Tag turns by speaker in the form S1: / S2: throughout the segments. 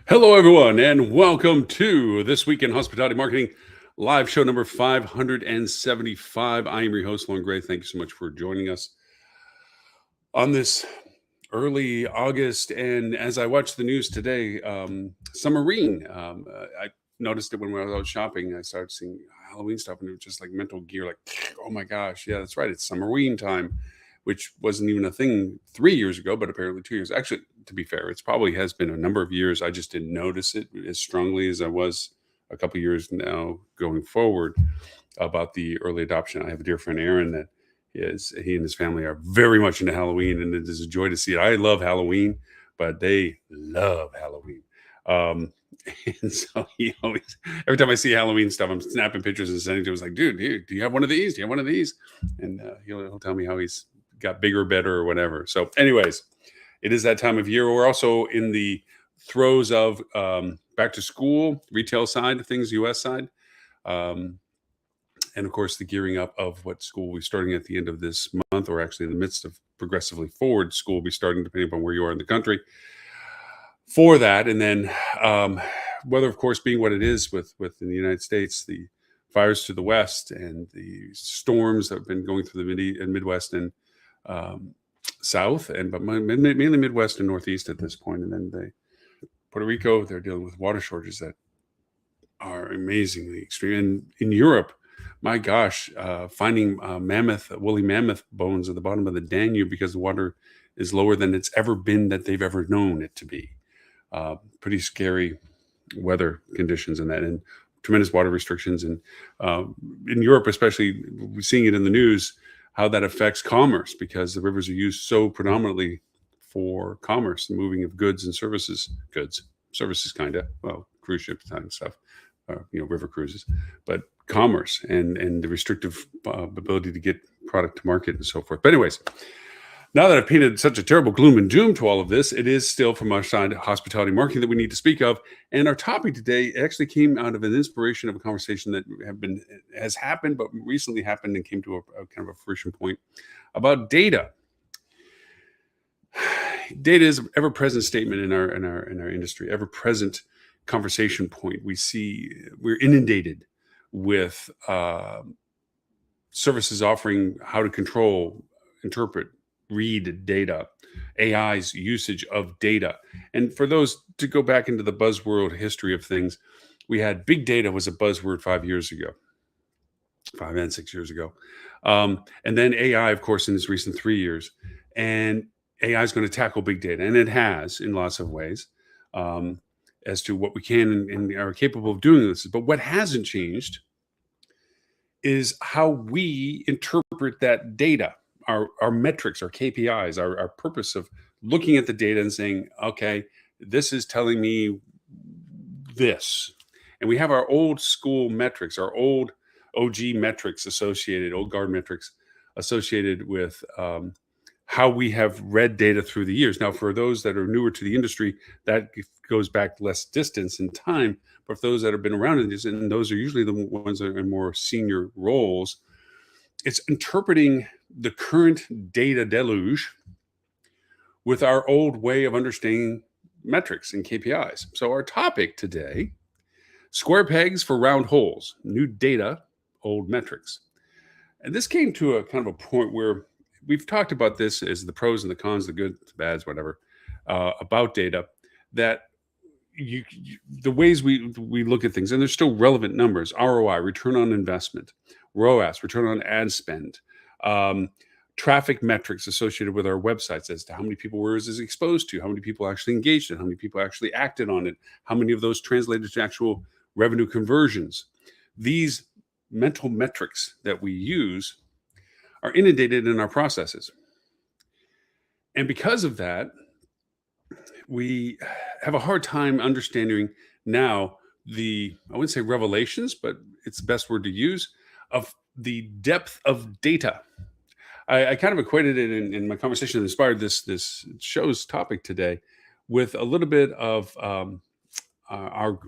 S1: Hello, everyone, and welcome to This Week in Hospitality Marketing live show number 575. I am your host, Lauren Gray. Thank you so much for joining us on this early August. And as I watched the news today, Summerine, I noticed it when I was out shopping. I started seeing Halloween stuff, and it was just like mental gear, like, oh my gosh, yeah, that's right. It's Summerine time, which wasn't even a thing 3 years ago, but apparently 2 years. Actually, to be fair, it's probably has been a number of years. I just didn't notice it as strongly as I was a couple years now going forward about the early adoption. I have a dear friend, Aaron, that he and his family are very much into Halloween, and it is a joy to see it. I love Halloween, but they love Halloween. Um, and so he always, every time I see Halloween stuff, I'm snapping pictures and sending to him. It's like, dude, do you have one of these? Do you have one of these? And he'll tell me how he's got bigger, better, or whatever. So, anyways, it is that time of year. We're also in the throes of back to school, retail side of things, US side. Um, and of course, the gearing up of what school will be starting at the end of this month, or actually in the midst of progressively forward school will be starting, depending upon where you are in the country for that. And then weather, of course, being what it is with in the United States, the fires to the west and the storms that have been going through the Midwest and um, South, but mainly Midwest and Northeast at this point. And then Puerto Rico, they're dealing with water shortages that are amazingly extreme. And in Europe, my gosh, finding woolly mammoth bones at the bottom of the Danube because the water is lower than it's ever been that they've ever known it to be. Pretty scary weather conditions in that, and tremendous water restrictions. And in Europe, especially, we're seeing it in the news, how that affects commerce because the rivers are used so predominantly for commerce, the moving of goods and services, kind of, well, cruise ships kind of stuff, river cruises, but commerce and the restrictive ability to get product to market and so forth. But anyways, now that I've painted such a terrible gloom and doom to all of this, it is still from our side hospitality marketing that we need to speak of. And our topic today actually came out of an inspiration of a conversation that has happened, but recently happened and came to a kind of a fruition point about data. Data is an ever-present statement in our industry, ever-present conversation point. We're inundated with services offering how to control, interpret, read data, AI's usage of data. And for those to go back into the buzzword history of things, we had big data was a buzzword 5 years ago, 5 and 6 years ago. And then AI, of course, in this recent 3 years. And AI is going to tackle big data, and it has in lots of ways as to what we can and are capable of doing this. But what hasn't changed is how we interpret that data, our metrics, our KPIs, our purpose of looking at the data and saying, okay, this is telling me this. And we have our old school metrics, our old OG metrics old guard metrics associated with how we have read data through the years. Now, for those that are newer to the industry, that goes back less distance in time. But for those that have been around in this, and those are usually the ones that are in more senior roles, it's interpreting the current data deluge with our old way of understanding metrics and KPIs. So our topic today, square pegs for round holes, new data, old metrics. And this came to a kind of a point where we've talked about this as the pros and the cons, the good, the bads, whatever, about data, that the ways we look at things, and there's still relevant numbers: ROI, return on investment; ROAS, return on ad spend; traffic metrics associated with our websites as to how many people were exposed to, how many people actually engaged in, how many people actually acted on it, how many of those translated to actual revenue conversions. These mental metrics that we use are inundated in our processes. And because of that, we have a hard time understanding now I wouldn't say revelations, but it's the best word to use, of the depth of data. I kind of equated it in my conversation that inspired this show's topic today with a little bit of our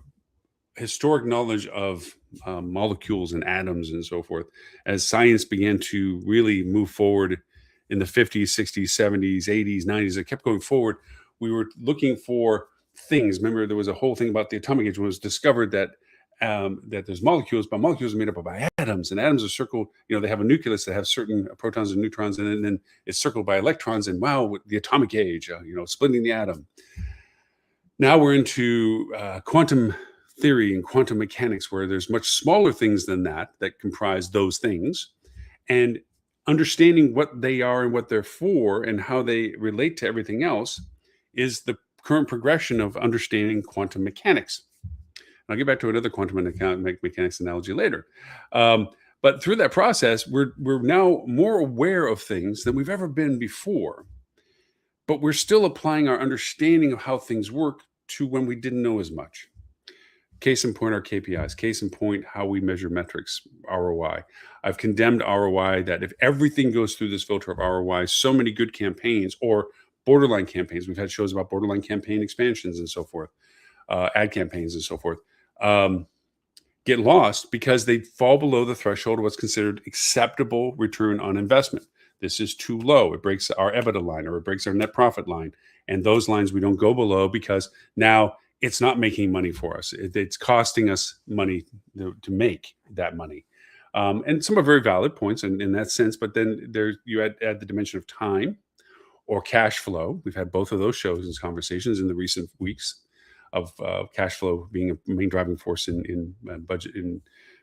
S1: historic knowledge of molecules and atoms and so forth, as science began to really move forward in the 50s, 60s, 70s, 80s, 90s. It kept going forward. We were looking for things. Remember, there was a whole thing about the atomic age when it was discovered that that there's molecules, but molecules are made up of atoms, and atoms are circled. They have a nucleus that have certain protons and neutrons in it, and then it's circled by electrons. And wow, the atomic age, splitting the atom. Now we're into quantum theory and quantum mechanics, where there's much smaller things than that comprise those things, and understanding what they are and what they're for and how they relate to everything else is the current progression of understanding quantum mechanics. I'll get back to another quantum mechanics analogy later. But through that process, we're now more aware of things than we've ever been before. But we're still applying our understanding of how things work to when we didn't know as much. Case in point, our KPIs. Case in point, how we measure metrics, ROI. I've condemned ROI, that if everything goes through this filter of ROI, so many good campaigns or borderline campaigns, we've had shows about borderline campaign expansions and so forth, ad campaigns and so forth, get lost because they fall below the threshold of what's considered acceptable return on investment. This is too low. It breaks our EBITDA line, or it breaks our net profit line. And those lines we don't go below because now it's not making money for us. It's costing us money to make that money. And some are very valid points in that sense, but then you add the dimension of time or cash flow. We've had both of those shows and conversations in the recent weeks of cash flow being a main driving force in budget, in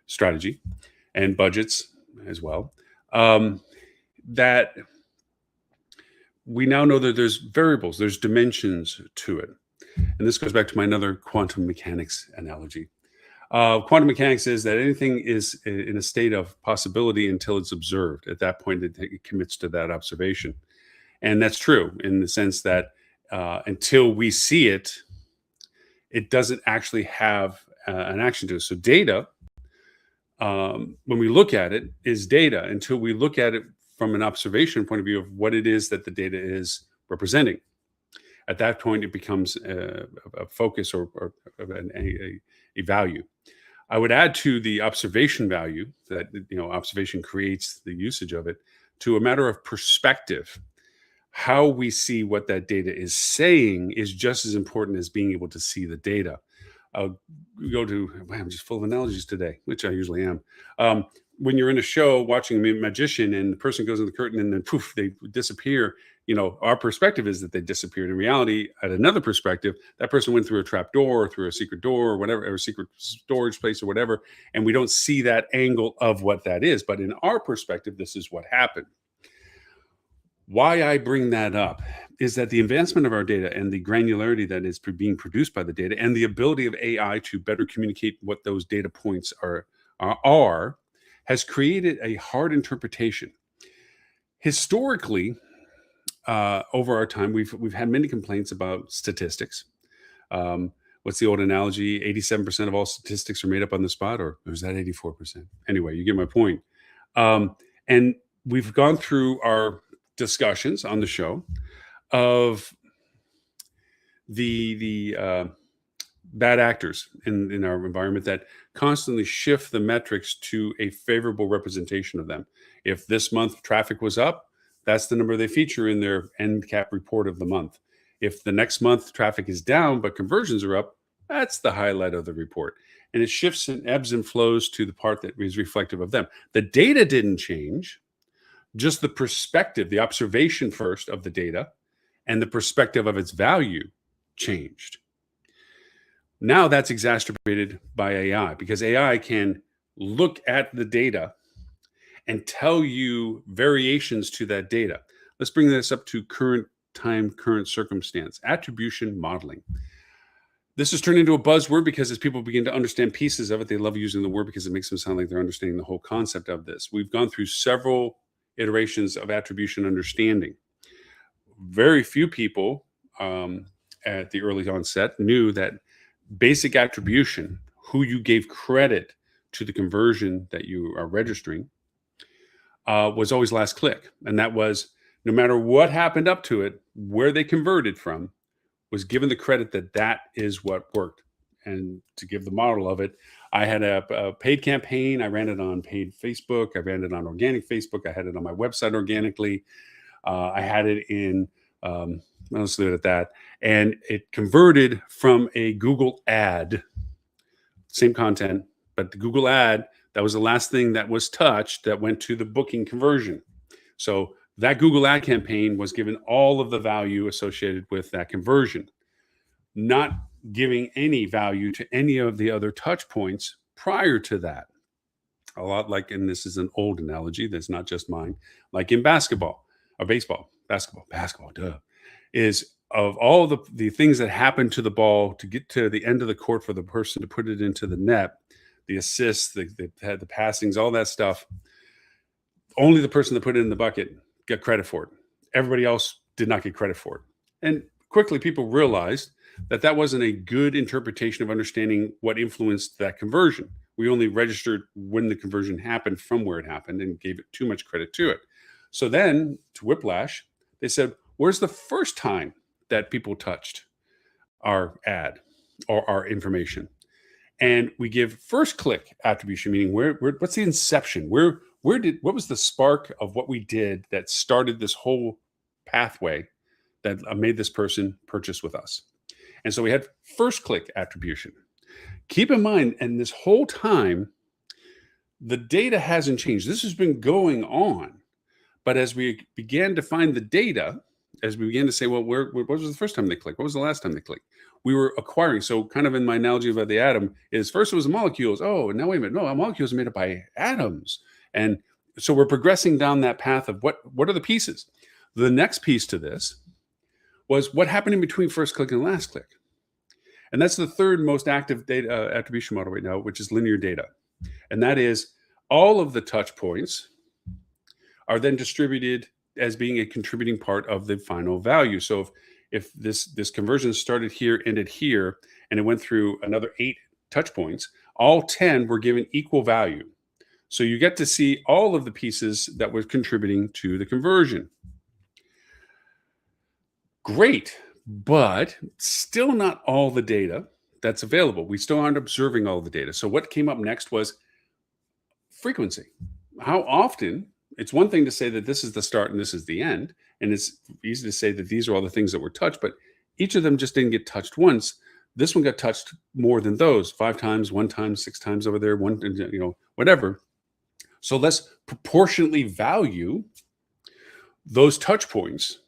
S1: strategy, and budgets as well. That we now know that there's variables, there's dimensions to it. And this goes back to my another quantum mechanics analogy. Quantum mechanics is that anything is in a state of possibility until it's observed. At that point, it commits to that observation. And that's true in the sense that until we see it, it doesn't actually have an action to it. So data, when we look at it, is data until we look at it from an observation point of view of what it is that the data is representing. At that point, it becomes a focus or a value. I would add to the observation value that observation creates the usage of it to a matter of perspective. How we see what that data is saying is just as important as being able to see the data. I'm just full of analogies today, which I usually am. When you're in a show watching a magician and the person goes in the curtain and then poof, they disappear, our perspective is that they disappeared. In reality, at another perspective, that person went through a trap door or through a secret door or whatever, or a secret storage place or whatever, and we don't see that angle of what that is. But in our perspective, this is what happened. Why I bring that up is that the advancement of our data and the granularity that is being produced by the data and the ability of AI to better communicate what those data points are has created a hard interpretation. Historically, over our time, we've had many complaints about statistics. What's the old analogy? 87% of all statistics are made up on the spot, or is that 84%? Anyway, you get my point. And we've gone through our discussions on the show of the bad actors in our environment that constantly shift the metrics to a favorable representation of them. If this month traffic was up, that's the number they feature in their end cap report of the month. If the next month traffic is down but conversions are up, that's the highlight of the report. And it shifts and ebbs and flows to the part that is reflective of them. The data didn't change. Just the perspective, the observation first of the data and the perspective of its value changed. Now that's exacerbated by AI because AI can look at the data and tell you variations to that data. Let's bring this up to current time, current circumstance, attribution modeling. This has turned into a buzzword because as people begin to understand pieces of it, they love using the word because it makes them sound like they're understanding the whole concept of this. We've gone through several iterations of attribution understanding. Very few people at the early onset knew that basic attribution, who you gave credit to the conversion that you are registering, was always last click. And that was no matter what happened up to it, where they converted from was given the credit that is what worked. And to give the model of it, I had a paid campaign. I ran it on paid Facebook. I ran it on organic Facebook. I had it on my website organically. I had it in Let's leave it at that. And it converted from a Google ad, same content, but the Google ad, that was the last thing that was touched that went to the booking conversion. So that Google ad campaign was given all of the value associated with that conversion, not giving any value to any of the other touch points prior to that. A lot like, and this is an old analogy that's not just mine, like in basketball or basketball, duh, is of all the things that happen to the ball to get to the end of the court for the person to put it into the net, the assists, the passings, all that stuff, only the person that put it in the bucket got credit for it. Everybody else did not get credit for it. And quickly people realized that that wasn't a good interpretation of understanding what influenced that conversion. We only registered when the conversion happened from where it happened and gave it too much credit to it. So then, to Whiplash, they said, where's the first time that people touched our ad or our information? And we give first click attribution, meaning what's the inception? What was the spark of what we did that started this whole pathway that made this person purchase with us? And so we had first click attribution. Keep in mind, and this whole time, the data hasn't changed. This has been going on. But as we began to find the data, as we began to say, well, what was the first time they clicked? What was the last time they clicked? We were acquiring. So kind of in my analogy about the atom is first it was molecules. Oh, now wait a minute. No, molecules are made up by atoms. And so we're progressing down that path of what are the pieces? The next piece to this was what happened in between first click and last click. And that's the third most active data attribution model right now, which is linear data. And that is all of the touch points are then distributed as being a contributing part of the final value. So if this conversion started here, ended here, and it went through another 8 touch points, all 10 were given equal value. So you get to see all of the pieces that were contributing to the conversion. Great, but still not all the data that's available. We still aren't observing all the data. So what came up next was frequency. How often? It's one thing to say that this is the start and this is the end, and it's easy to say that these are all the things that were touched, but each of them just didn't get touched once. This one got touched more than those, 5 times, 1 time, 6 times over there, whatever. So let's proportionately value those touch points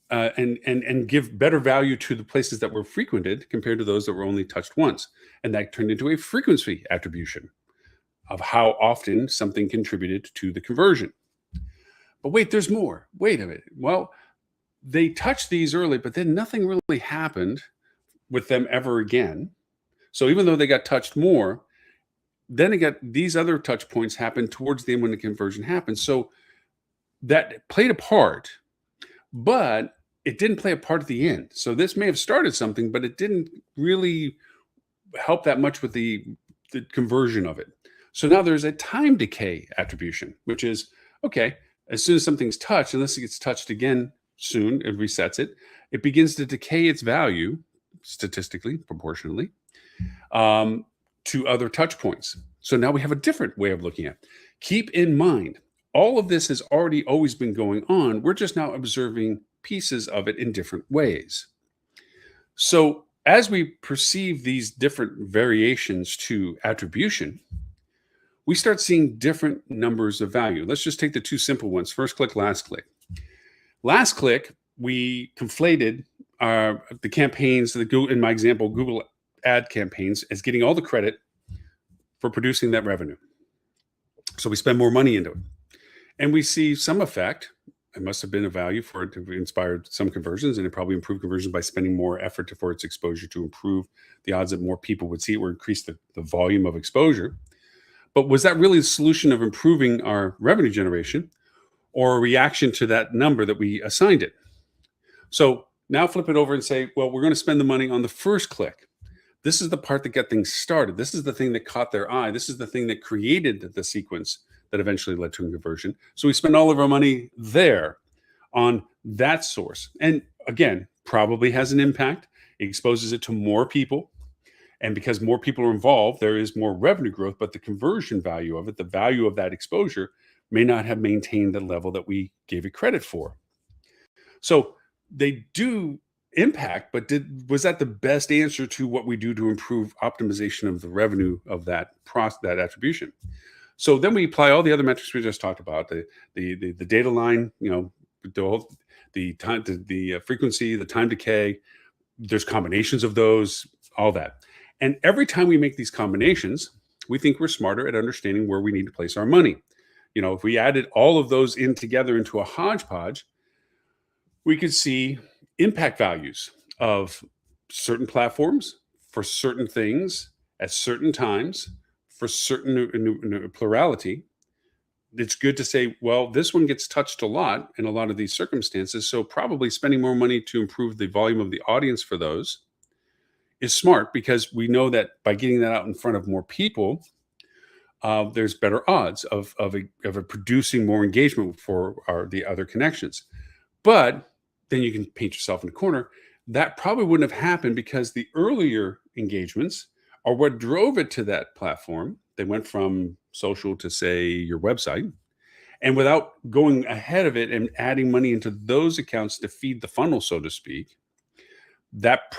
S1: and give better value to the places that were frequented compared to those that were only touched once. And that turned into a frequency attribution of how often something contributed to the conversion. But wait, there's more. Wait a minute. Well, they touched these early, but then nothing really happened with them ever again. So even though they got touched more, then it got these other touch points happened towards the end when the conversion happened. So that played a part, but it didn't play a part at the end. So this may have started something, but it didn't really help that much with the conversion of it. So now there's a time decay attribution, which is, okay, as soon as something's touched, unless it gets touched again soon, it resets it, it begins to decay its value statistically, proportionally, to other touch points. So now we have a different way of looking at it. Keep in mind, all of this has already always been going on. We're just now observing pieces of it in different ways. So as we perceive these different variations to attribution, we start seeing different numbers of value. Let's just take the two simple ones, first click, last click. Last click, we conflated the campaigns, in my example, Google ad campaigns, as getting all the credit for producing that revenue. So we spend more money into it. And we see some effect. It must have been a value for it to inspire some conversions, and it probably improved conversions by spending more effort for its exposure to improve the odds that more people would see it or increase the volume of exposure. But was that really the solution of improving our revenue generation or a reaction to that number that we assigned it? So now flip it over and say, well, we're going to spend the money on the first click. This is the part that got things started. This is the thing that caught their eye. This is the thing that created the sequence that eventually led to a conversion. So we spend all of our money there on that source. And again, probably has an impact. It exposes it to more people. And because more people are involved, there is more revenue growth, but the conversion value of it, the value of that exposure, may not have maintained the level that we gave it credit for. So they do impact, but was that the best answer to what we do to improve optimization of the revenue of that attribution? So then we apply all the other metrics we just talked about, the data line, the time, the frequency, the time decay. There's combinations of those, all that. And every time we make these combinations, we think we're smarter at understanding where we need to place our money. If we added all of those in together into a hodgepodge, we could see impact values of certain platforms for certain things at certain times for certain plurality. It's good to say, well, this one gets touched a lot in a lot of these circumstances. So probably spending more money to improve the volume of the audience for those is smart, because we know that by getting that out in front of more people, there's better odds of producing more engagement for the other connections. But then you can paint yourself in a corner. That probably wouldn't have happened because the earlier engagements are what drove it to that platform. They went from social to, say, your website. And without going ahead of it and adding money into those accounts to feed the funnel, so to speak, that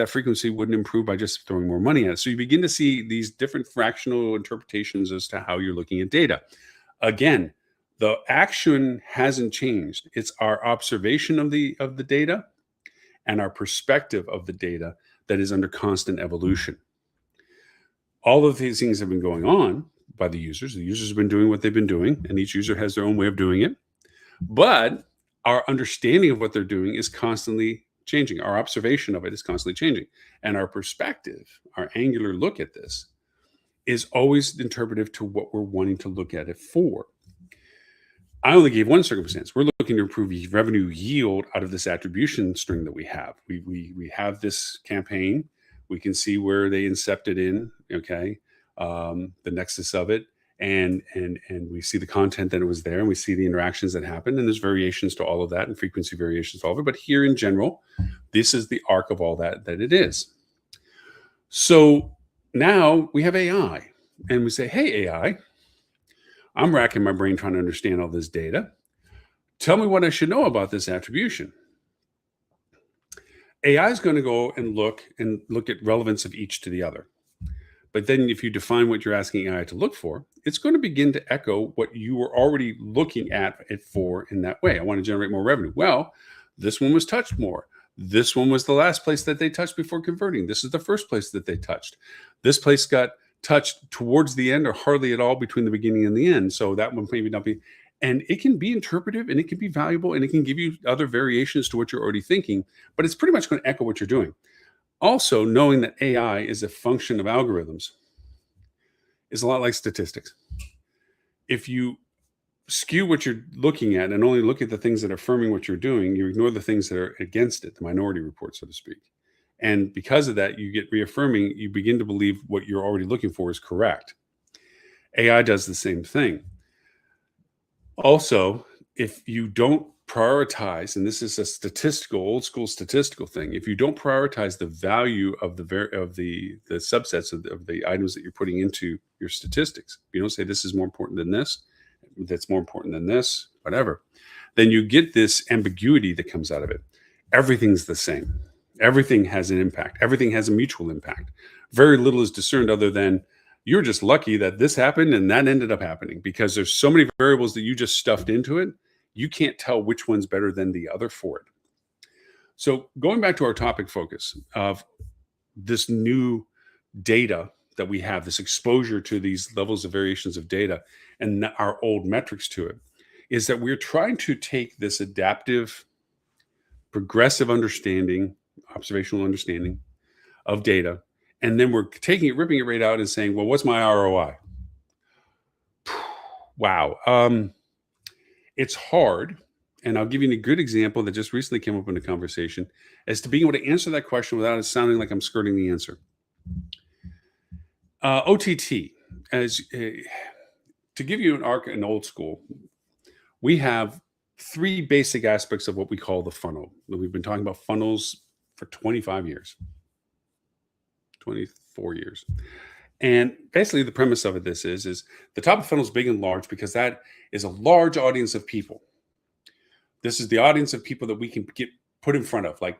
S1: frequency wouldn't improve by just throwing more money at it. So you begin to see these different fractional interpretations as to how you're looking at data. Again, the action hasn't changed. It's our observation of the data and our perspective of the data that is under constant evolution. All of these things have been going on by the users. The users have been doing what they've been doing, and each user has their own way of doing it. But our understanding of what they're doing is constantly changing. Our observation of it is constantly changing. And our perspective, our angular look at this, is always interpretive to what we're wanting to look at it for. I only gave one circumstance. We're looking to improve revenue yield out of this attribution string that we have. We have this campaign. We can see where they incepted in, okay, the nexus of it, and we see the content that it was there, and we see the interactions that happened, and there's variations to all of that and frequency variations to all of it. But here in general, this is the arc of all that it is. So now we have AI, and we say, hey, AI, I'm racking my brain trying to understand all this data. Tell me what I should know about this attribution. AI is going to go and look at relevance of each to the other. But then if you define what you're asking AI to look for, it's going to begin to echo what you were already looking at it for in that way. I want to generate more revenue. Well, this one was touched more. This one was the last place that they touched before converting. This is the first place that they touched. This place got touched towards the end or hardly at all between the beginning and the end. So that one maybe not be. And it can be interpretive, and it can be valuable, and it can give you other variations to what you're already thinking, but it's pretty much going to echo what you're doing. Also, knowing that AI is a function of algorithms is a lot like statistics. If you skew what you're looking at and only look at the things that are affirming what you're doing, you ignore the things that are against it, the minority report, so to speak. And because of that, you get reaffirming, you begin to believe what you're already looking for is correct. AI does the same thing. Also, if you don't prioritize, and this is a old school statistical thing, if you don't prioritize the value of the subsets of the items that you're putting into your statistics, you don't say this is more important than this, that's more important than this, whatever, then you get this ambiguity that comes out of it. Everything's the same. Everything has an impact. Everything has a mutual impact. Very little is discerned other than you're just lucky that this happened and that ended up happening, because there's so many variables that you just stuffed into it. You can't tell which one's better than the other for it. So going back to our topic focus of this new data that we have, this exposure to these levels of variations of data and our old metrics to it, is that we're trying to take this adaptive, progressive understanding, observational understanding of data, and then we're taking it, ripping it right out and saying, well, what's my ROI? Wow. It's hard. And I'll give you a good example that just recently came up in a conversation as to being able to answer that question without it sounding like I'm skirting the answer. OTT, to give you an old school, we have three basic aspects of what we call the funnel. We've been talking about funnels for 24 years. And basically the premise of it, is the top of the funnel is big and large because that is a large audience of people. This is the audience of people that we can put in front of, like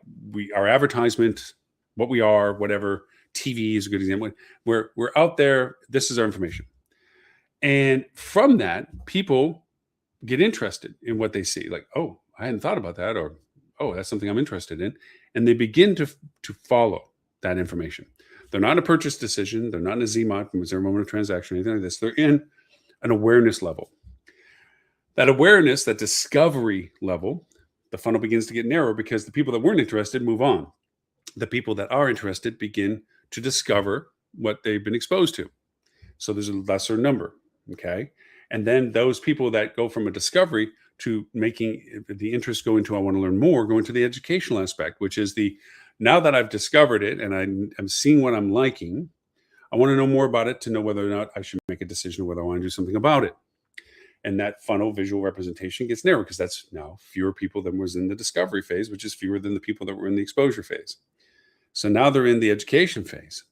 S1: our advertisement, what we are, whatever. TV is a good example. We're out there. This is our information. And from that, people get interested in what they see. Like, oh, I hadn't thought about that, or oh, that's something I'm interested in. And they begin to follow that information. They're not in a purchase decision. They're not in a ZMOT, zero moment of transaction, anything like this. They're in an awareness level. That awareness, that discovery level, the funnel begins to get narrower because the people that weren't interested move on. The people that are interested begin to discover what they've been exposed to. So there's a lesser number, okay? And then those people that go from a discovery to making the interest go into, I want to learn more, go into the educational aspect, which is now that I've discovered it and I'm seeing what I'm liking, I want to know more about it to know whether or not I should make a decision whether I want to do something about it. And that funnel visual representation gets narrower because that's now fewer people than was in the discovery phase, which is fewer than the people that were in the exposure phase. So now they're in the education phase.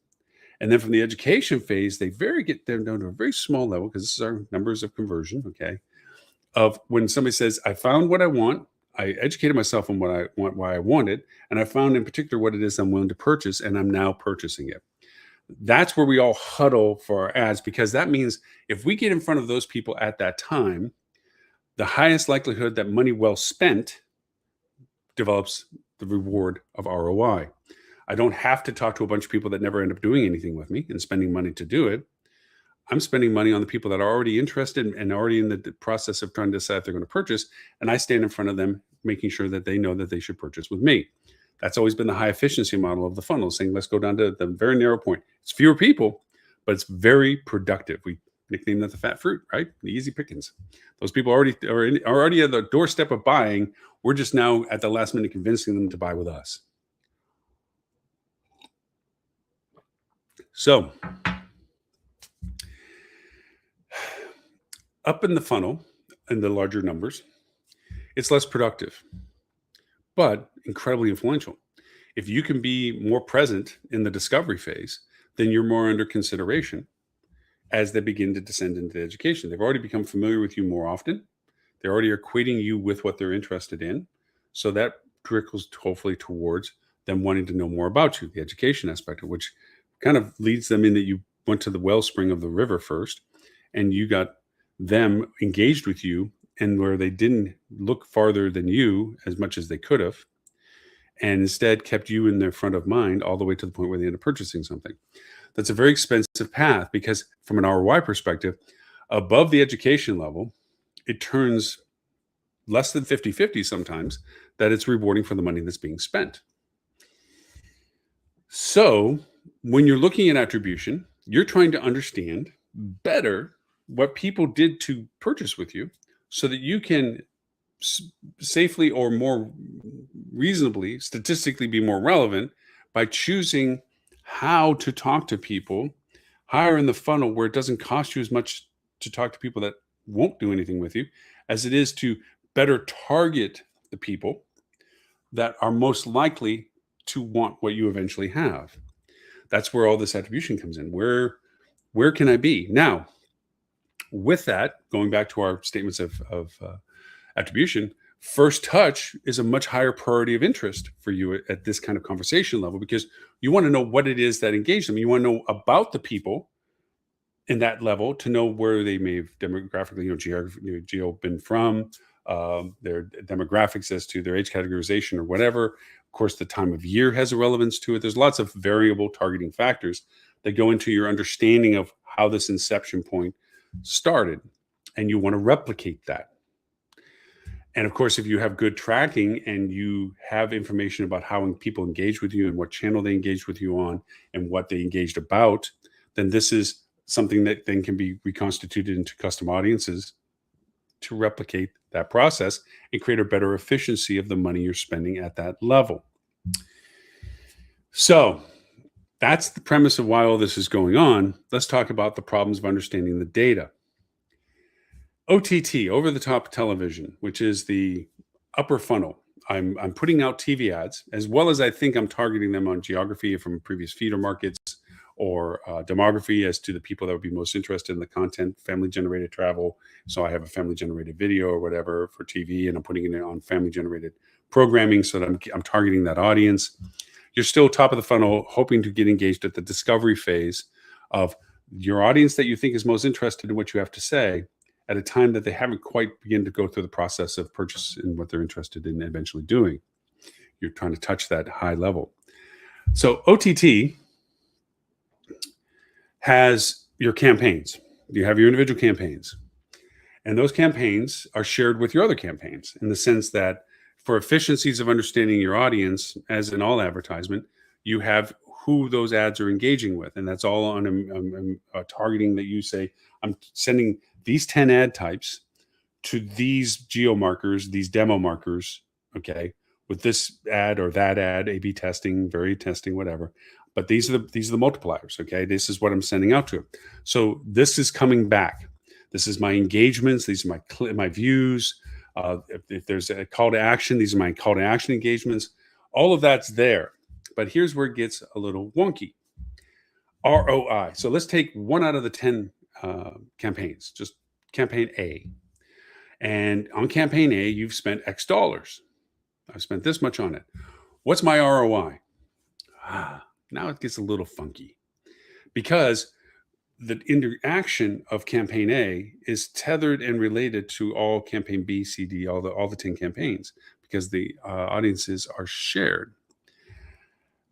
S1: And then from the education phase, they get down to a very small level, because this is our numbers of conversion, okay? Of when somebody says, I found what I want, I educated myself on what I want, why I want it, and I found in particular what it is I'm willing to purchase, and I'm now purchasing it. That's where we all huddle for our ads, because that means if we get in front of those people at that time, the highest likelihood that money well spent develops the reward of ROI. I don't have to talk to a bunch of people that never end up doing anything with me and spending money to do it. I'm spending money on the people that are already interested and already in the process of trying to decide if they're going to purchase. And I stand in front of them, making sure that they know that they should purchase with me. That's always been the high efficiency model of the funnel, saying, let's go down to the very narrow point. It's fewer people, but it's very productive. We nickname that the fat fruit, right? The easy pickings. Those people are already at the doorstep of buying. We're just now at the last minute convincing them to buy with us. So up in the funnel, in the larger numbers, it's less productive, but incredibly influential. If you can be more present in the discovery phase, then you're more under consideration as they begin to descend into education. They've already become familiar with you more often. They're already equating you with what they're interested in. So that trickles hopefully towards them wanting to know more about you, the education aspect of which kind of leads them in that you went to the wellspring of the river first, and you got them engaged with you, and where they didn't look farther than you as much as they could have, and instead kept you in their front of mind all the way to the point where they end up purchasing something. That's a very expensive path, because from an ROI perspective, above the education level, it turns less than 50-50 sometimes that it's rewarding for the money that's being spent. So when you're looking at attribution, you're trying to understand better what people did to purchase with you so that you can safely or more reasonably, statistically be more relevant by choosing how to talk to people higher in the funnel, where it doesn't cost you as much to talk to people that won't do anything with you as it is to better target the people that are most likely to want what you eventually have. That's where all this attribution comes in. Where can I be? Now, with that, going back to our statements of attribution, first touch is a much higher priority of interest for you at this kind of conversation level, because you want to know what it is that engaged them. You want to know about the people in that level to know where they may have demographically, geo been from, their demographics as to their age categorization or whatever. Of course, the time of year has a relevance to it. There's lots of variable targeting factors that go into your understanding of how this inception point started, and you want to replicate that. And of course, if you have good tracking and you have information about how people engage with you and what channel they engaged with you on and what they engaged about, then this is something that then can be reconstituted into custom audiences to replicate that process and create a better efficiency of the money you're spending at that level. So that's the premise of why all this is going on. Let's talk about the problems of understanding the data. OTT, over the top television, which is the upper funnel. I'm putting out TV ads, as well as I think I'm targeting them on geography from previous feeder markets, or demography as to the people that would be most interested in the content, family generated travel. So I have a family generated video or whatever for TV, and I'm putting it on family generated programming so that I'm targeting that audience. You're still top of the funnel, hoping to get engaged at the discovery phase of your audience that you think is most interested in what you have to say at a time that they haven't quite begun to go through the process of purchase and what they're interested in eventually doing. You're trying to touch that high level. So OTT has your campaigns. You have your individual campaigns. And those campaigns are shared with your other campaigns in the sense that for efficiencies of understanding your audience, as in all advertisement, you have who those ads are engaging with. And that's all on a targeting that you say, I'm sending these 10 ad types to these geo markers, these demo markers, okay, with this ad or that ad, A/B testing, varied testing, whatever. But these are the multipliers, okay? This is what I'm sending out to them. So this is coming back. This is my engagements. These are my views. If there's a call to action, these are my call to action engagements. All of that's there. But here's where it gets a little wonky. ROI. So let's take 1 out of the 10 campaigns, just campaign A. And on campaign A, you've spent X dollars. I've spent this much on it. What's my ROI? Now it gets a little funky because the interaction of campaign A is tethered and related to all campaign B, C, D, all the 10 campaigns because the audiences are shared.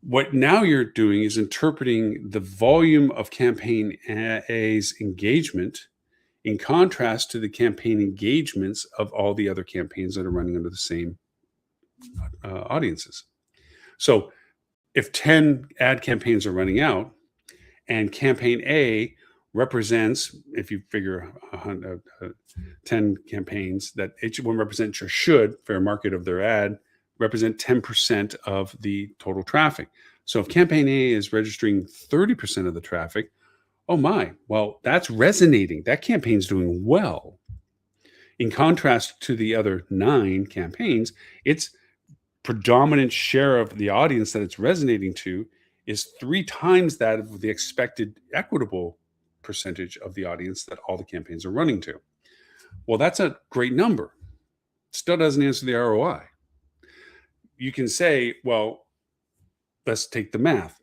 S1: What now you're doing is interpreting the volume of campaign A's engagement in contrast to the campaign engagements of all the other campaigns that are running under the same audiences. So if 10 ad campaigns are running out and campaign A represents, if you figure 10 campaigns, that each one represents or should, fair market of their ad, represent 10% of the total traffic. So if campaign A is registering 30% of the traffic, oh my, well, that's resonating. That campaign's doing well. In contrast to the other 9 campaigns, its predominant share of the audience that it's resonating to is 3 times that of the expected equitable percentage of the audience that all the campaigns are running to. Well, that's a great number. Still doesn't answer the ROI. You can say, well, let's take the math.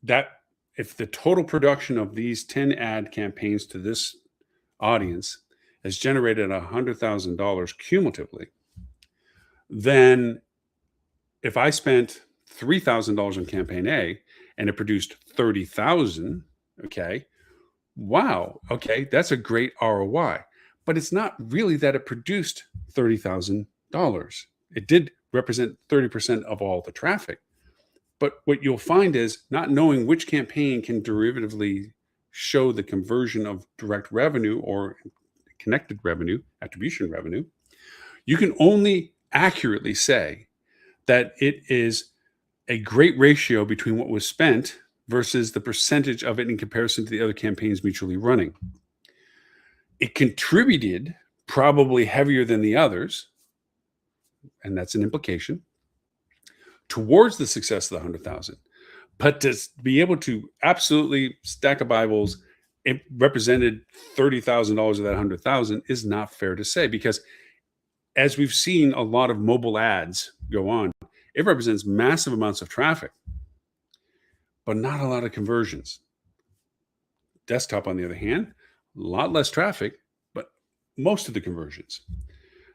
S1: That if the total production of these 10 ad campaigns to this audience has generated $100,000 cumulatively, then if I spent $3,000 on campaign A and it produced 30,000, okay, wow, okay, that's a great ROI. But it's not really that it produced $30,000. It did represent 30% of all the traffic. But what you'll find is not knowing which campaign can derivatively show the conversion of direct revenue or connected revenue, attribution revenue, you can only accurately say that it is a great ratio between what was spent versus the percentage of it in comparison to the other campaigns mutually running. It contributed probably heavier than the others, and that's an implication, towards the success of the 100,000. But to be able to absolutely stack of Bibles, it represented $30,000 of that 100,000 is not fair to say, because as we've seen a lot of mobile ads go on, it represents massive amounts of traffic, but not a lot of conversions. Desktop, on the other hand, a lot less traffic, but most of the conversions.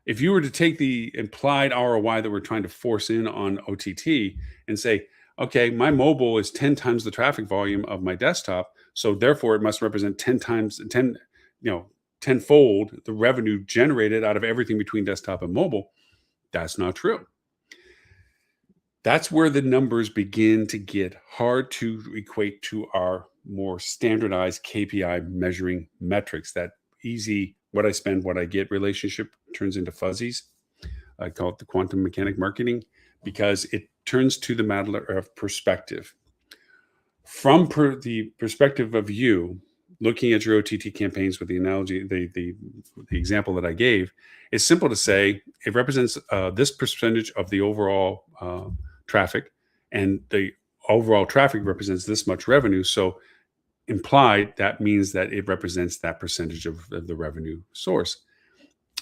S1: If you were to take the implied ROI that we're trying to force in on OTT and say, okay, my mobile is 10 times the traffic volume of my desktop, so therefore it must represent 10fold the revenue generated out of everything between desktop and mobile. That's not true. That's where the numbers begin to get hard to equate to our more standardized KPI measuring metrics. That easy, what I spend, what I get relationship turns into fuzzies. I call it the quantum mechanic marketing, because it turns to the matter of perspective. From the perspective of you, looking at your OTT campaigns with the analogy, the example that I gave, it's simple to say it represents this percentage of the overall traffic, and the overall traffic represents this much revenue. So implied, that means that it represents that percentage of the revenue source.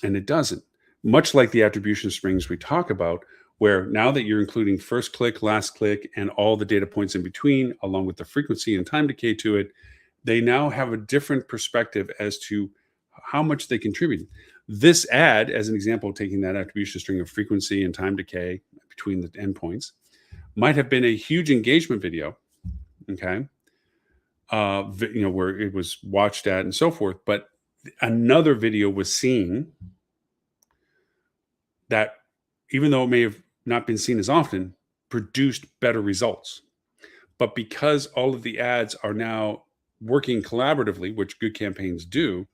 S1: And it doesn't. Much like the attribution strings we talk about, where now that you're including first click, last click, and all the data points in between, along with the frequency and time decay to it, they now have a different perspective as to how much they contribute. This ad, as an example, taking that attribution string of frequency and time decay between the endpoints, might have been a huge engagement video, okay, where it was watched at and so forth. But another video was seen that, even though it may have not been seen as often, produced better results. But because all of the ads are now working collaboratively, which good campaigns do,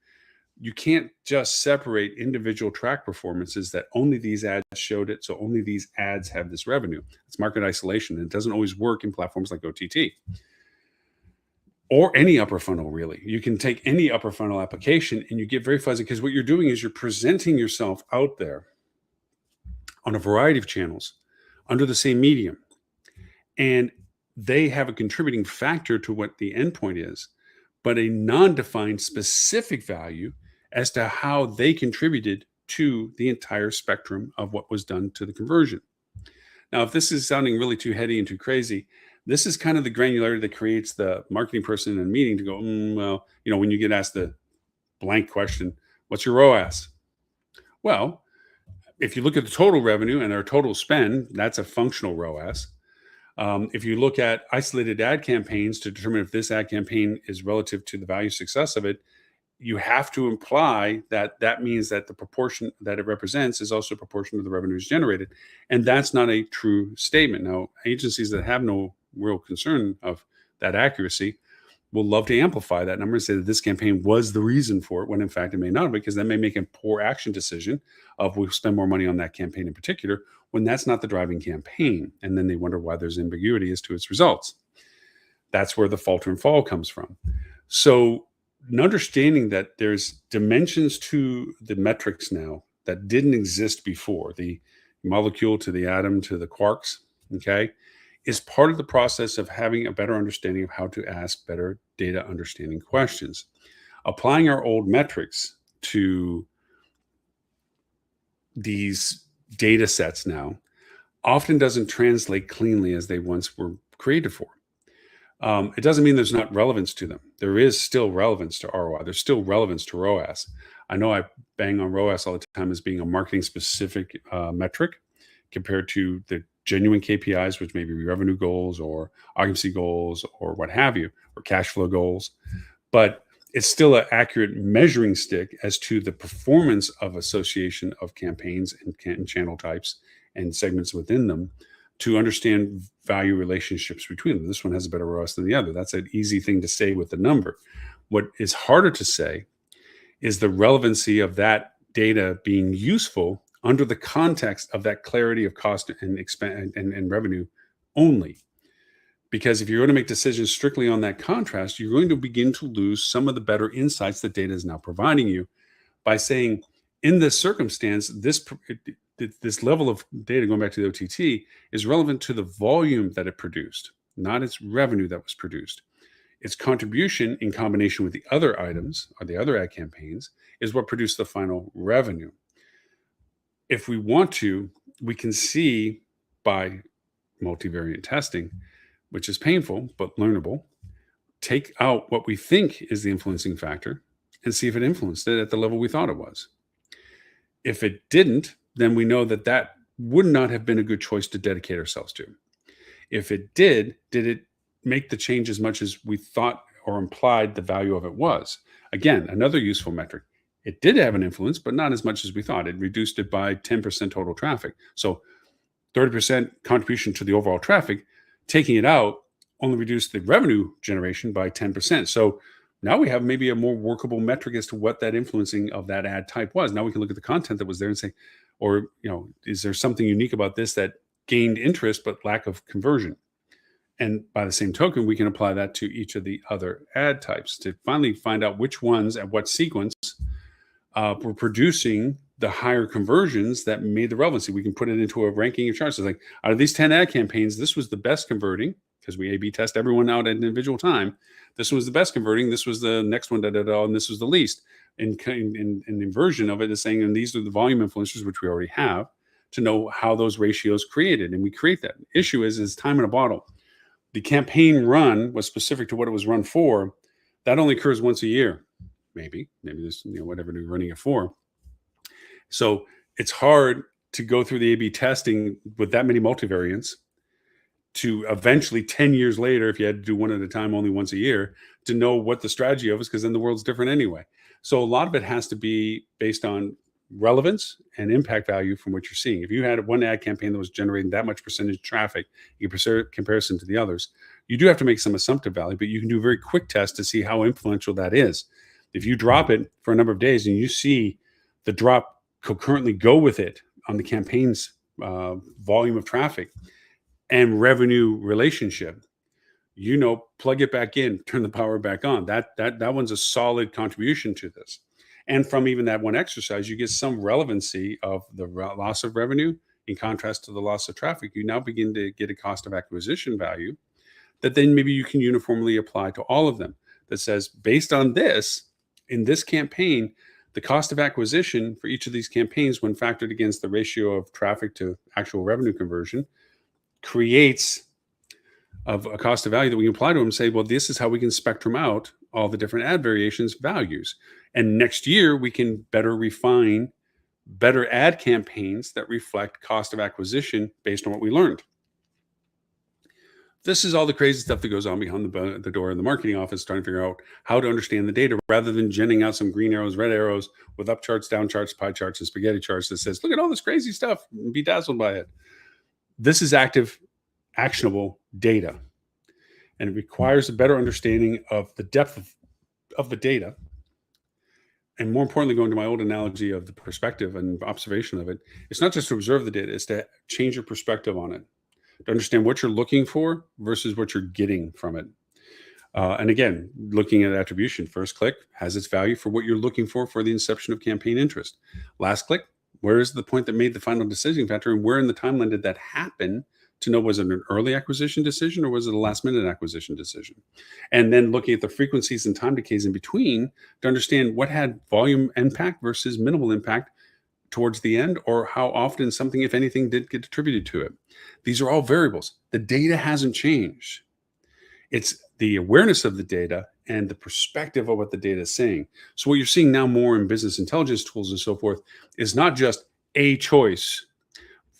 S1: you can't just separate individual track performances that only these ads showed it, so only these ads have this revenue. It's market isolation, and it doesn't always work in platforms like OTT or any upper funnel, really. You can take any upper funnel application and you get very fuzzy, because what you're doing is you're presenting yourself out there on a variety of channels under the same medium, and they have a contributing factor to what the endpoint is, but a non-defined specific value as to how they contributed to the entire spectrum of what was done to the conversion. Now, if this is sounding really too heady and too crazy, this is kind of the granularity that creates the marketing person in a meeting to go, well, when you get asked the blank question, what's your ROAS? Well, if you look at the total revenue and our total spend, that's a functional ROAS. If you look at isolated ad campaigns to determine if this ad campaign is relative to the value success of it, you have to imply that that means that the proportion that it represents is also a proportion of the revenues generated. And that's not a true statement. Now, agencies that have no real concern of that accuracy will love to amplify that number and say that this campaign was the reason for it, when in fact it may not, because that may make a poor action decision of we'll spend more money on that campaign in particular, when that's not the driving campaign. And then they wonder why there's ambiguity as to its results. That's where the falter and fall comes from. So an understanding that there's dimensions to the metrics now that didn't exist before, the molecule to the atom to the quarks, okay, is part of the process of having a better understanding of how to ask better data understanding questions. Applying our old metrics to these data sets now often doesn't translate cleanly as they once were created for. It doesn't mean there's not relevance to them. There is still relevance to ROI. There's still relevance to ROAS. I know I bang on ROAS all the time as being a marketing specific metric compared to the genuine KPIs, which may be revenue goals or occupancy goals or what have you, or cash flow goals. But it's still an accurate measuring stick as to the performance of association of campaigns and channel types and segments within them, to understand value relationships between them. This one has a better ROAS than the other. That's an easy thing to say with the number. What is harder to say is the relevancy of that data being useful under the context of that clarity of cost and expense and revenue only. Because if you're going to make decisions strictly on that contrast, you're going to begin to lose some of the better insights that data is now providing you by saying, in this circumstance, this level of data, going back to the OTT, is relevant to the volume that it produced, not its revenue that was produced. Its contribution in combination with the other items or the other ad campaigns is what produced the final revenue. If we want to, we can see by multivariate testing, which is painful but learnable, take out what we think is the influencing factor and see if it influenced it at the level we thought it was. If it didn't, then we know that that would not have been a good choice to dedicate ourselves to. If it did it make the change as much as we thought or implied the value of it was? Again, another useful metric. It did have an influence, but not as much as we thought. It reduced it by 10% total traffic. So 30% contribution to the overall traffic, taking it out only reduced the revenue generation by 10%. So now we have maybe a more workable metric as to what that influencing of that ad type was. Now we can look at the content that was there and say, or, is there something unique about this that gained interest but lack of conversion? And by the same token, we can apply that to each of the other ad types to finally find out which ones at what sequence were producing the higher conversions that made the relevancy. We can put it into a ranking of charts. So like, out of these 10 ad campaigns, this was the best converting, because we A/B test everyone out at an individual time. This was the best converting. This was the next one, and this was the least. In the inversion of it is saying, and these are the volume influencers, which we already have. to know how those ratios created. And we create that. Issue is time in a bottle. The campaign run was specific to what it was run for. That only occurs once a year. Maybe this, whatever you're running it for. So it's hard to go through the A/B testing with that many multivariants to eventually 10 years later, if you had to do one at a time, only once a year, to know what the strategy of is, because then the world's different anyway. So a lot of it has to be based on relevance and impact value from what you're seeing. If you had one ad campaign that was generating that much percentage traffic in comparison to the others, you do have to make some assumptive value, but you can do very quick tests to see how influential that is. If you drop it for a number of days and you see the drop concurrently go with it on the campaign's volume of traffic and revenue relationship, plug it back in, turn the power back on. That one's a solid contribution to this. And from even that one exercise, you get some relevancy of the loss of revenue in contrast to the loss of traffic. You now begin to get a cost of acquisition value that then maybe you can uniformly apply to all of them. That says, based on this, in this campaign, the cost of acquisition for each of these campaigns, when factored against the ratio of traffic to actual revenue conversion, creates of a cost of value that we can apply to them and say, well, this is how we can spectrum out all the different ad variations values. And next year, we can better refine better ad campaigns that reflect cost of acquisition based on what we learned. This is all the crazy stuff that goes on behind the door in the marketing office, trying to figure out how to understand the data rather than genning out some green arrows, red arrows with up charts, down charts, pie charts, and spaghetti charts that says, look at all this crazy stuff and be dazzled by it. This is active, actionable data, and it requires a better understanding of the depth of the data. And more importantly, going to my old analogy of the perspective and observation of it, it's not just to observe the data, it's to change your perspective on it, to understand what you're looking for versus what you're getting from it. And again, looking at attribution, first click has its value for what you're looking for the inception of campaign interest. Last click, where is the point that made the final decision factor, and where in the timeline did that happen, to know, was it an early acquisition decision or was it a last minute acquisition decision? And then looking at the frequencies and time decays in between to understand what had volume impact versus minimal impact towards the end, or how often something, if anything, did get attributed to it. These are all variables. The data hasn't changed. It's the awareness of the data and the perspective of what the data is saying. So what you're seeing now more in business intelligence tools and so forth is not just a choice.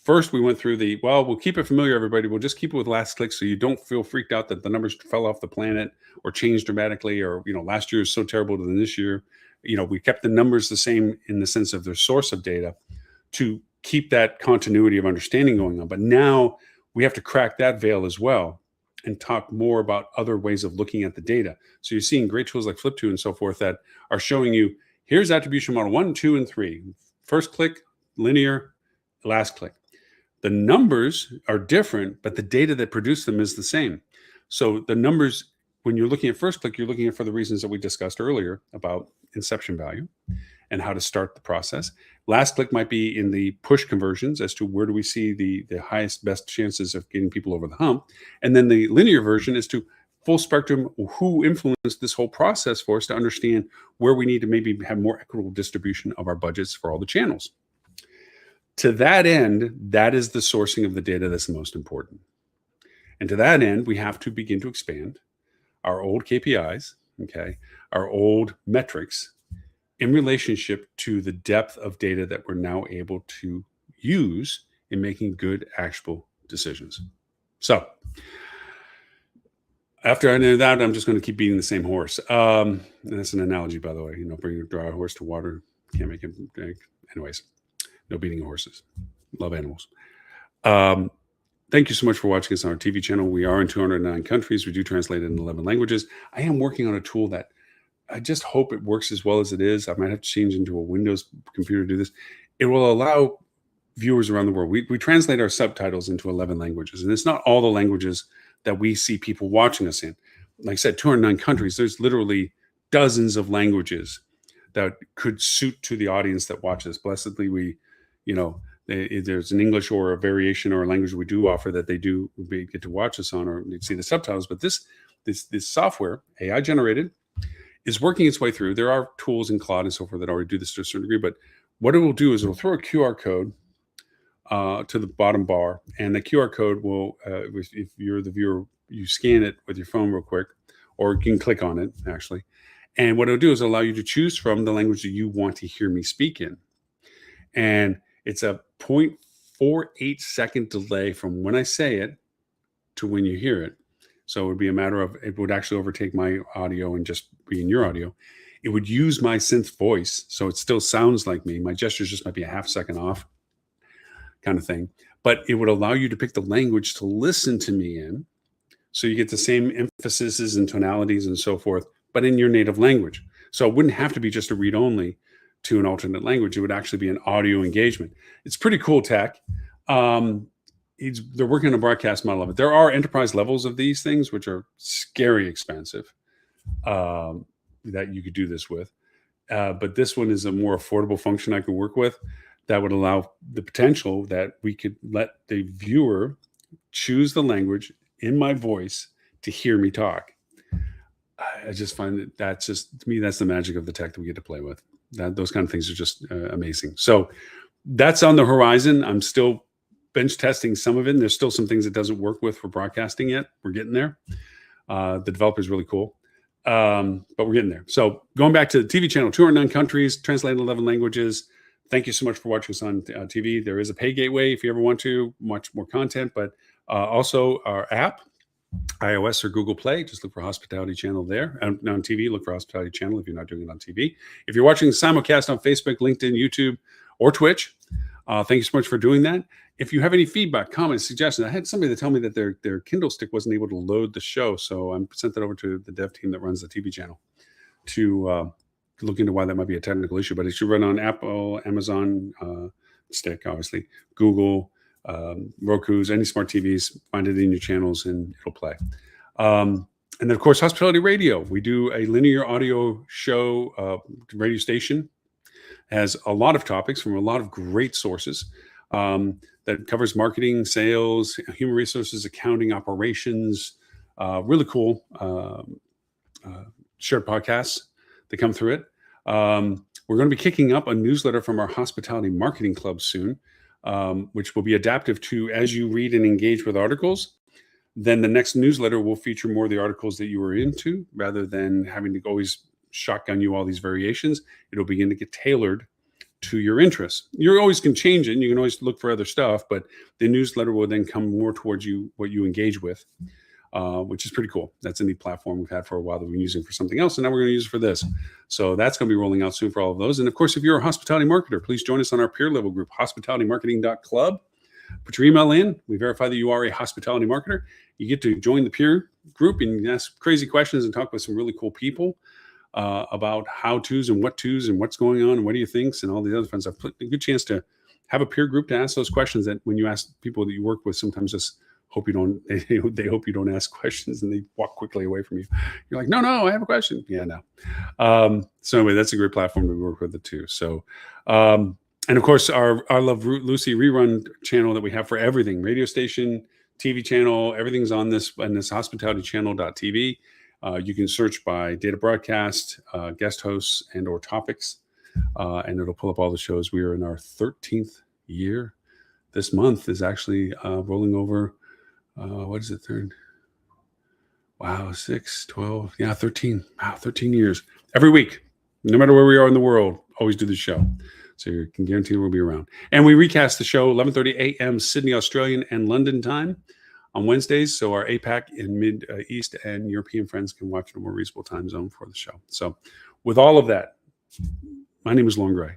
S1: First, we went through we'll keep it familiar, everybody. We'll just keep it with last click so you don't feel freaked out that the numbers fell off the planet or changed dramatically, or, last year is so terrible than this year. We kept the numbers the same in the sense of their source of data to keep that continuity of understanding going on. But now we have to crack that veil as well and talk more about other ways of looking at the data. So you're seeing great tools like Flip2 and so forth that are showing you, here's attribution model 1, 2, and 3. First click, linear, last click. The numbers are different, but the data that produced them is the same. So the numbers, when you're looking at first click, you're looking at for the reasons that we discussed earlier about inception value and how to start the process. Last click might be in the push conversions as to where do we see the highest, best chances of getting people over the hump. And then the linear version is to full spectrum, who influenced this whole process for us to understand where we need to maybe have more equitable distribution of our budgets for all the channels. To that end, that is the sourcing of the data that's the most important. And to that end, we have to begin to expand our old KPIs, our old metrics in relationship to the depth of data that we're now able to use in making good, actionable decisions. So after I know that, I'm just going to keep beating the same horse. And that's an analogy, by the way. Bring your dry horse to water, can't make him drink. Anyways. No beating horses. Love animals. Thank you so much for watching us on our TV channel. We are in 209 countries. We do translate it in 11 languages. I am working on a tool that I just hope it works as well as it is. I might have to change into a Windows computer to do this. It will allow viewers around the world. We translate our subtitles into 11 languages. And it's not all the languages that we see people watching us in. Like I said, 209 countries. There's literally dozens of languages that could suit to the audience that watches. Blessedly, there's an English or a variation or a language we do offer that they get to watch us on or see the subtitles. But this software, AI generated, is working its way through. There are tools in Claude and so forth that already do this to a certain degree. But what it will do is it will throw a QR code to the bottom bar, and the QR code will, if you're the viewer, you scan it with your phone real quick, or you can click on it actually. And what it'll do is allow you to choose from the language that you want to hear me speak in. And it's a 0.48 second delay from when I say it to when you hear it. So it would be a matter of, it would actually overtake my audio and just be in your audio. It would use my synth voice, so it still sounds like me. My gestures just might be a half second off, kind of thing. But it would allow you to pick the language to listen to me in. So you get the same emphases and tonalities and so forth, but in your native language. So it wouldn't have to be just a read only to an alternate language. It would actually be an audio engagement. It's pretty cool tech. They're working on a broadcast model of it. There are enterprise levels of these things, which are scary expensive, that you could do this with. But this one is a more affordable function I could work with that would allow the potential that we could let the viewer choose the language in my voice to hear me talk. I just find that's just, to me, that's the magic of the tech that we get to play with. Those kind of things are just amazing. So that's on the horizon. I'm still bench testing some of it, and there's still some things it doesn't work with for broadcasting yet. We're getting there. The developer is really cool, but we're getting there. So going back to the TV channel, 209 countries, translated 11 languages. Thank you so much for watching us on TV. There is a pay gateway if you ever want to watch more content, but also our app, iOS or Google Play, just look for Hospitality Channel there. On TV, look for Hospitality Channel if you're not doing it on TV. If you're watching simulcast on Facebook, LinkedIn, YouTube, or Twitch, thank you so much for doing that. If you have any feedback, comments, suggestions, I had somebody that tell me that their Kindle stick wasn't able to load the show, so I sent that over to the dev team that runs the TV channel to look into why that might be a technical issue. But it should run on Apple, Amazon stick, obviously, Google, Roku's, any smart TVs. Find it in your channels and it'll play. And then, of course, Hospitality Radio. We do a linear audio show, radio station. Has a lot of topics from a lot of great sources that covers marketing, sales, human resources, accounting, operations. Really cool shared podcasts that come through it. We're going to be kicking up a newsletter from our Hospitality Marketing Club soon, which will be adaptive to as you read and engage with articles. Then the next newsletter will feature more of the articles that you were into, rather than having to always shotgun you all these variations. It'll begin to get tailored to your interests. You always can change it, and you can always look for other stuff, but the newsletter will then come more towards you, what you engage with, which is pretty cool. That's a neat platform we've had for a while that we've been using for something else, and now we're going to use it for this. So that's going to be rolling out soon for all of those. And of course, if you're a hospitality marketer, please join us on our peer level group, hospitalitymarketing.club. Put your email in. We verify that you are a hospitality marketer. You get to join the peer group and ask crazy questions and talk with some really cool people about how-tos and what-tos and what's going on and what do you think and all the other fun stuff. A good chance to have a peer group to ask those questions that when you ask people that you work with, sometimes just hope you don't, they hope you don't ask questions and they walk quickly away from you. You're like, no, I have a question. Yeah, no. So anyway, that's a great platform to work with it too. So, and of course, our I Love Lucy rerun channel that we have for everything, radio station, TV channel, everything's on this hospitalitychannel.tv. You can search by data broadcast, guest hosts, and or topics, and it'll pull up all the shows. We are in our 13th year. This month is actually rolling over, what is it, third? Wow, 6, 12, yeah, 13. Wow, 13 years. Every week, no matter where we are in the world, always do the show. So you can guarantee we'll be around. And we recast the show 11:30 a.m. Sydney, Australian, and London time on Wednesdays, so our APAC and Mid-East and European friends can watch in a more reasonable time zone for the show. So with all of that, my name is Lorne Gray.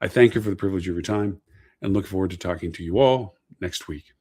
S1: I thank you for the privilege of your time and look forward to talking to you all next week.